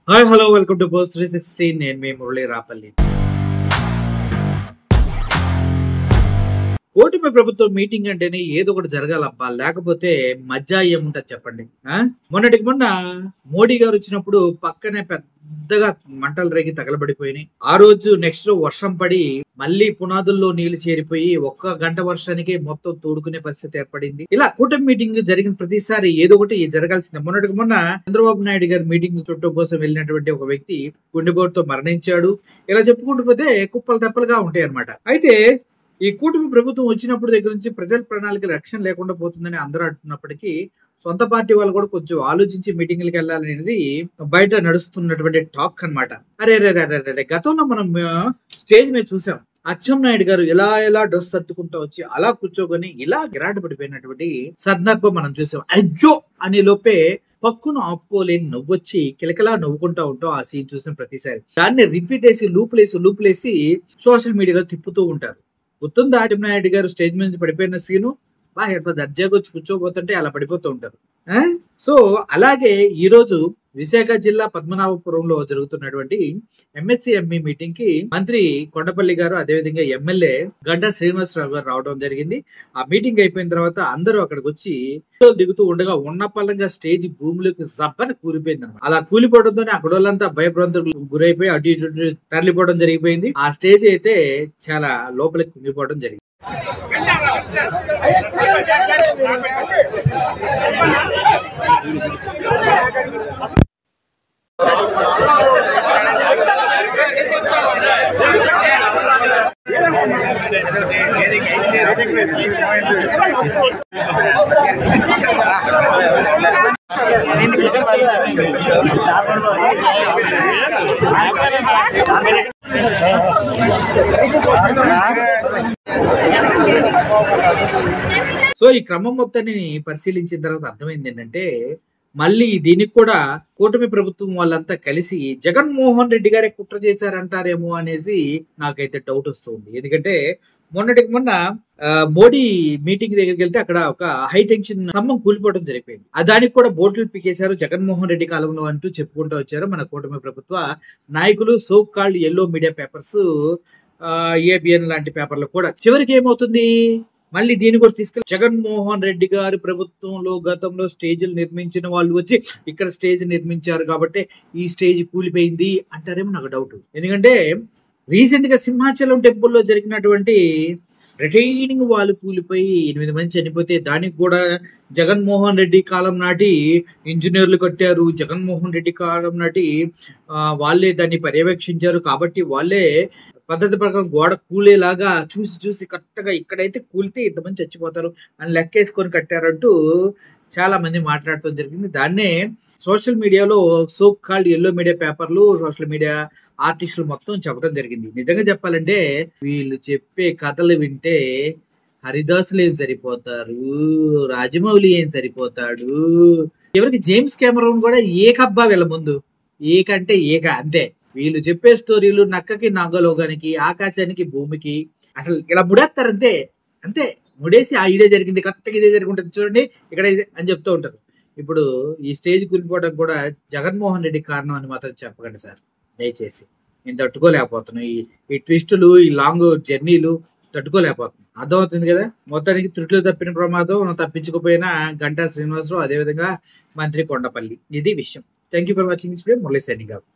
Hi hello welcome to post 360. నేను మీ మురళి రాపల్లి. కూటమి ప్రభుత్వం మీటింగ్ అంటేనే ఏదో ఒకటి జరగాలబ్బా, లేకపోతే మజ్జా ఏముంటది చెప్పండి. మొన్నటికి మొన్న మోడీ గారు వచ్చినప్పుడు పక్కనే పెద్దగా మంటలు రేగి తగలబడిపోయినాయి. ఆ రోజు నెక్స్ట్ వర్షం పడి మళ్ళీ పునాదుల్లో నీళ్లు చేరిపోయి ఒక్క గంట వర్షానికి మొత్తం తోడుకునే పరిస్థితి ఏర్పడింది. ఇలా కూటమి మీటింగ్ జరిగిన ప్రతిసారి ఏదో ఒకటి జరగాల్సిందే. మొన్నటికి మొన్న చంద్రబాబు నాయుడు గారి మీటింగ్ చుట్టం కోసం వెళ్ళినటువంటి ఒక వ్యక్తి గుండెపోటుతో మరణించాడు. ఇలా చెప్పుకుంటూ పోతే కుప్పలు తెప్పలుగా ఉంటాయి అన్నమాట. అయితే ఈ కూటమి ప్రభుత్వం వచ్చినప్పుడు దగ్గర నుంచి ప్రజల ప్రణాళిక రక్షణ లేకుండా పోతుందని అందరూ అంటున్నప్పటికీ సొంత పార్టీ వాళ్ళు కూడా కొంచెం ఆలోచించి మీటింగ్లకు వెళ్ళాలనేది బయట నడుస్తున్నటువంటి టాక్ అన్నమాట. అరే గతంలో మనం స్టేజ్ మీద చూసాం. అచ్చెన్నాయుడు గారు ఎలా డ్రెస్ తత్తుకుంటూ వచ్చి అలా కూర్చోకొని ఇలా గిరాట పడిపోయినటువంటి సందర్భం మనం చూసాం. అయ్యో అనే లోపే పక్కును ఆపుకోలేని నవ్వొచ్చి కిలకిలా నవ్వుకుంటా ఉంటాం ఆ సీన్ చూసిన ప్రతిసారి. దాన్ని రిపీట్ వేసి లూపులేసి సోషల్ మీడియాలో తిప్పుతూ ఉంటారు. గుర్తుందా అచ్చెన్నాయుడు గారు స్టేజ్ మీద నుంచి పడిపోయిన సీను? ఎంత దర్జాగా వచ్చి కూర్చోబోతుంటే అలా పడిపోతూ ఉంటారు. సో అలాగే ఈ రోజు విశాఖ జిల్లా పద్మనాభపురంలో జరుగుతున్నటువంటి MSc-ME మీటింగ్ కి మంత్రి కొండపల్లి గారు, అదేవిధంగా ఎమ్మెల్యే గంటా శ్రీనివాసరావు గారు రావడం జరిగింది. ఆ మీటింగ్ అయిపోయిన తర్వాత అందరూ అక్కడికి వచ్చి దిగుతూ ఉండగా ఉన్న పల్లంగా స్టేజ్ భూమిలోకి జబ్బని కూలిపోయింది అనమాట. అలా కూలిపోవడంతో అక్కడ వాళ్ళంతా భయభ్రాంతులకు గురైపోయి అటు ఇటు తరలిపోవడం జరిగిపోయింది. ఆ స్టేజ్ అయితే చాలా లోపలికి కుంగిపోవడం జరిగింది. సో ఈ క్రమం మొత్తాన్ని పరిశీలించిన తర్వాత అర్థమైంది ఏంటంటే, మళ్ళీ దీనికి కూడా కూటమి ప్రభుత్వం వాళ్ళంతా కలిసి జగన్మోహన్ రెడ్డి గారే కుట్ర చేశారంటారేమో అనేసి నాకైతే డౌట్ వస్తుంది. ఎందుకంటే మొన్నటికి మొన్న మోడీ మీటింగ్ దగ్గరికి వెళ్తే అక్కడ ఒక హై టెన్షన్ స్తంభం కూలిపోవడం జరిగిపోయింది. దానికి కూడా బోట్లు పీకేశారు జగన్మోహన్ రెడ్డి కాలంలో అంటూ చెప్పుకుంటూ వచ్చారు మన కూటమి ప్రభుత్వ నాయకులు. So called yellow media papers, ABN లాంటి పేపర్లు కూడా. చివరికి ఏమవుతుంది, మళ్ళీ దీన్ని కూడా తీసుకెళ్ళి జగన్మోహన్ రెడ్డి గారి ప్రభుత్వంలో గతంలో స్టేజ్లు నిర్మించిన వాళ్ళు వచ్చి ఇక్కడ స్టేజ్ నిర్మించారు కాబట్టి ఈ స్టేజ్ కూలిపోయింది అంటారేమో నాకు డౌట్. ఎందుకంటే రీసెంట్ గా సింహాచలం టెంపుల్లో జరిగినటువంటి రిటైనింగ్ వాళ్ళు కూలిపోయి 8 మంది చనిపోతే దానికి కూడా జగన్మోహన్ రెడ్డి కాలం నాటి ఇంజనీర్లు కట్టారు, జగన్మోహన్ రెడ్డి కాలం నాటి వాళ్ళే దాన్ని పర్యవేక్షించారు కాబట్టి వాళ్ళే పద్ధతి ప్రకారం గోడ కూలేలాగా చూసి కరెక్ట్గా ఇక్కడైతే కూలితే ఇంతమంది చచ్చిపోతారు అని లెక్కేసుకొని కట్టారంటూ చాలా మంది మాట్లాడటం జరిగింది. దాన్నే సోషల్ మీడియాలో సో కాల్డ్ ఎల్లో మీడియా పేపర్లు, సోషల్ మీడియా ఆర్టిస్టులు మొత్తం చెప్పడం జరిగింది. నిజంగా చెప్పాలంటే వీళ్ళు చెప్పే కథలు వింటే హరిదాసులు ఏం సరిపోతారు, రాజమౌళి ఏం సరిపోతాడు, ఎవరికి జేమ్స్ కెమెరాన్ కూడా ఏకబ్బా వీళ్ళ ముందు, ఏకంటే ఏక అంతే. వీళ్ళు చెప్పే స్టోరీలు నక్కకి నాగలోగానికి, ఆకాశానికి భూమికి అసలు ఇలా ముడేస్తారు అంతే ముడేసి ఇదే జరిగింది, కరెక్ట్గా ఇదే జరిగి ఉంటుంది చూడండి ఇక్కడ ఇదే అని చెప్తూ ఉంటారు. ఇప్పుడు ఈ స్టేజ్ కూలిపోవడం కూడా జగన్మోహన్ రెడ్డి కారణం అని మాత్రం చెప్పకండి సార్ దయచేసి. నేను తట్టుకోలేకపోతున్నాను ఈ ట్విస్టులు, ఈ లాంగ్ జర్నీలు తట్టుకోలేకపోతున్నాను. అర్థమవుతుంది కదా. మొత్తానికి త్రుట్లు తప్పిన ప్రమాదం తప్పించుకుపోయిన గంటా శ్రీనివాసరావు, అదేవిధంగా మంత్రి కొండపల్లి. ఇది విషయం. Thank you for watching this video. Murali signing out.